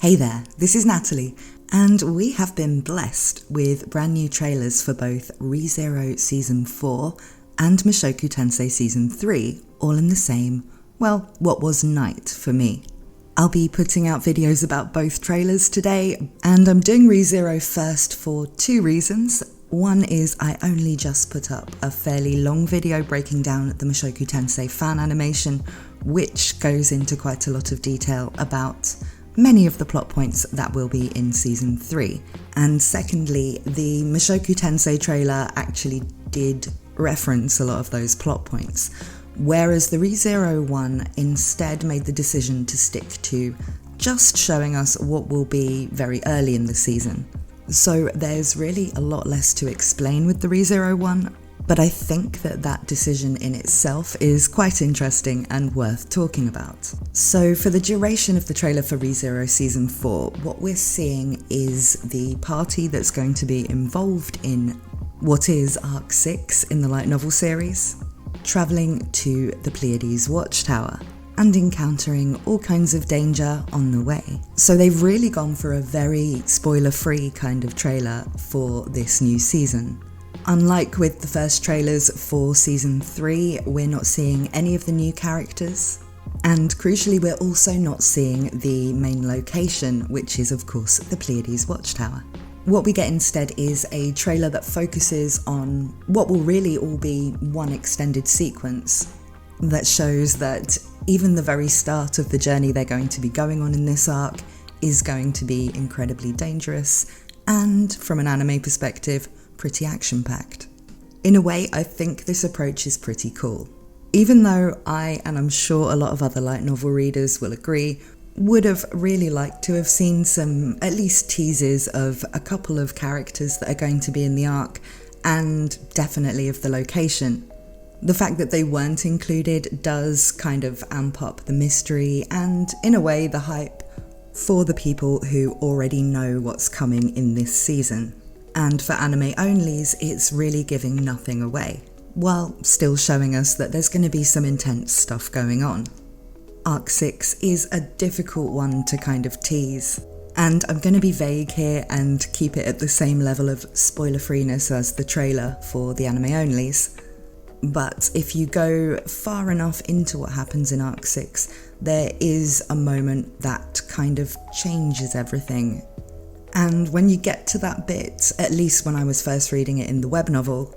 Hey there, this is Natalie, and we have been blessed with brand new trailers for both ReZero Season 4 and Mushoku Tensei Season 3, all in the same, well, what was night for me. I'll be putting out videos about both trailers today, and I'm doing ReZero first for two reasons. One is I only just put up a fairly long video breaking down the Mushoku Tensei fan animation, which goes into quite a lot of detail about many of the plot points that will be in Season 3. And secondly, the Mushoku Tensei trailer actually did reference a lot of those plot points, whereas the ReZero one instead made the decision to stick to just showing us what will be very early in the season. So there's really a lot less to explain with the ReZero one, but I think that decision in itself is quite interesting and worth talking about. So for the duration of the trailer for ReZero Season 4, what we're seeing is the party that's going to be involved in what is Arc 6 in the light novel series, travelling to the Pleiades Watchtower and encountering all kinds of danger on the way. So they've really gone for a very spoiler-free kind of trailer for this new season. Unlike with the first trailers for Season 3, we're not seeing any of the new characters, and crucially we're also not seeing the main location, which is of course the Pleiades Watchtower. What we get instead is a trailer that focuses on what will really all be one extended sequence that shows that even the very start of the journey they're going to be going on in this arc is going to be incredibly dangerous and, from an anime perspective, pretty action-packed. In a way, I think this approach is pretty cool. Even though I, and I'm sure a lot of other light novel readers will agree, would have really liked to have seen some, at least teases of a couple of characters that are going to be in the arc, and definitely of the location. The fact that they weren't included does kind of amp up the mystery and, in a way, the hype for the people who already know what's coming in this season. And for anime onlys, it's really giving nothing away, while still showing us that there's going to be some intense stuff going on. Arc 6 is a difficult one to kind of tease, and I'm going to be vague here and keep it at the same level of spoiler-freeness as the trailer for the anime onlys. But if you go far enough into what happens in Arc 6, there is a moment that kind of changes everything. And when you get to that bit, at least when I was first reading it in the web novel,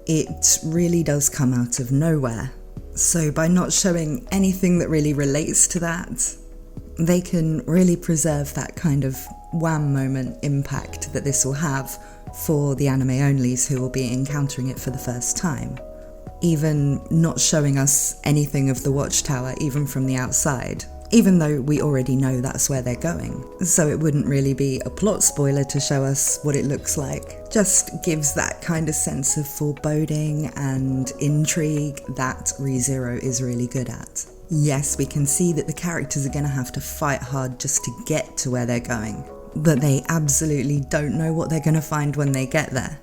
it really does come out of nowhere. So by not showing anything that really relates to that, they can really preserve that kind of wham moment impact that this will have for the anime onlys who will be encountering it for the first time. Even not showing us anything of the Watchtower, even from the outside, even though we already know that's where they're going. So it wouldn't really be a plot spoiler to show us what it looks like. Just gives that kind of sense of foreboding and intrigue that ReZero is really good at. Yes, we can see that the characters are going to have to fight hard just to get to where they're going, but they absolutely don't know what they're going to find when they get there.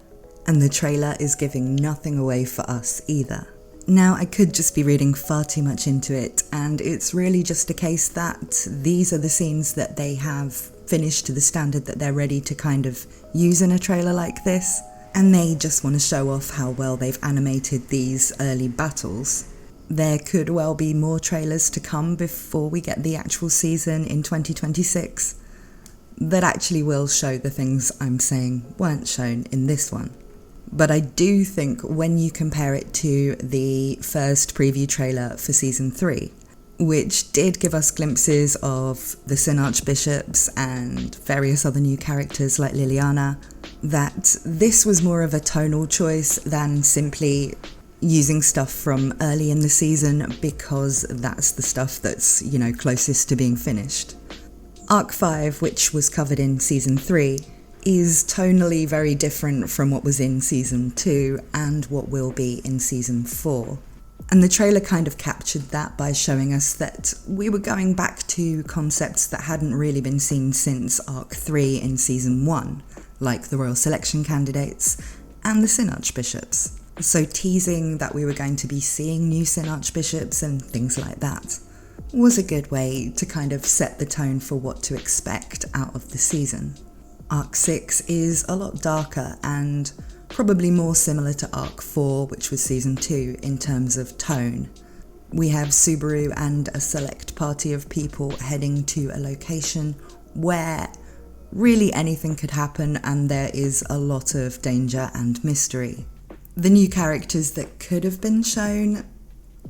And the trailer is giving nothing away for us either. Now, I could just be reading far too much into it, and it's really just a case that these are the scenes that they have finished to the standard that they're ready to kind of use in a trailer like this, and they just want to show off how well they've animated these early battles. There could well be more trailers to come before we get the actual season in 2026 that actually will show the things I'm saying weren't shown in this one. But I do think when you compare it to the first preview trailer for Season 3, which did give us glimpses of the Sin Archbishops and various other new characters like Liliana, that this was more of a tonal choice than simply using stuff from early in the season because that's the stuff that's, closest to being finished. Arc 5, which was covered in Season 3, is tonally very different from what was in Season 2 and what will be in Season 4. And the trailer kind of captured that by showing us that we were going back to concepts that hadn't really been seen since Arc 3 in Season 1, like the Royal Selection Candidates and the Sin Archbishops. So teasing that we were going to be seeing new Sin Archbishops and things like that. was a good way to kind of set the tone for what to expect out of the season. Arc 6 is a lot darker and probably more similar to Arc 4, which was Season 2, in terms of tone. We have Subaru and a select party of people heading to a location where really anything could happen and there is a lot of danger and mystery. The new characters that could have been shown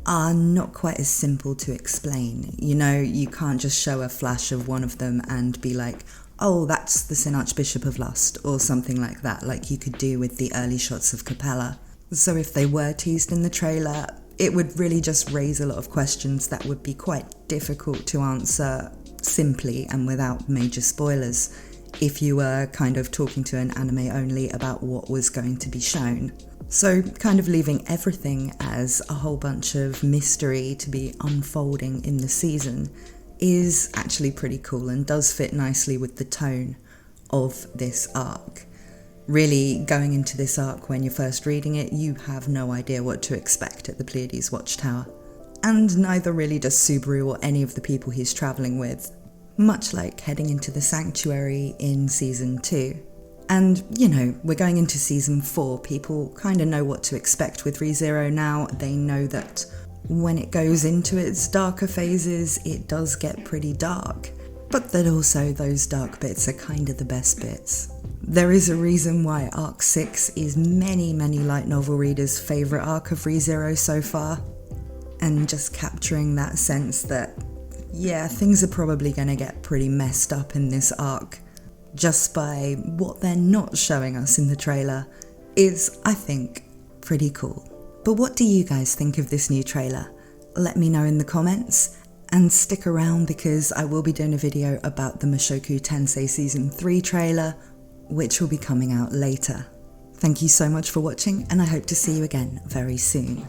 are not quite as simple to explain. You know, you can't just show a flash of one of them and be like, oh, that's the Sin Archbishop of Lust, or something like that, like you could do with the early shots of Capella. So if they were teased in the trailer, it would really just raise a lot of questions that would be quite difficult to answer simply and without major spoilers if you were kind of talking to an anime only about what was going to be shown. So kind of leaving everything as a whole bunch of mystery to be unfolding in the season is actually pretty cool and does fit nicely with the tone of this arc. Really, going into this arc when you're first reading it, you have no idea what to expect at the Pleiades Watchtower. And neither really does Subaru or any of the people he's travelling with, much like heading into the Sanctuary in Season 2. And, you know, we're going into Season 4, people kind of know what to expect with ReZero now. They know that when it goes into its darker phases, it does get pretty dark. But that also those dark bits are kind of the best bits. There is a reason why Arc 6 is many light novel readers' favourite arc of ReZero so far. And just capturing that sense that, yeah, things are probably going to get pretty messed up in this arc, just by what they're not showing us in the trailer, is, I think, pretty cool. But what do you guys think of this new trailer? Let me know in the comments, and stick around because I will be doing a video about the Mushoku Tensei Season 3 trailer, which will be coming out later. Thank you so much for watching, and I hope to see you again very soon.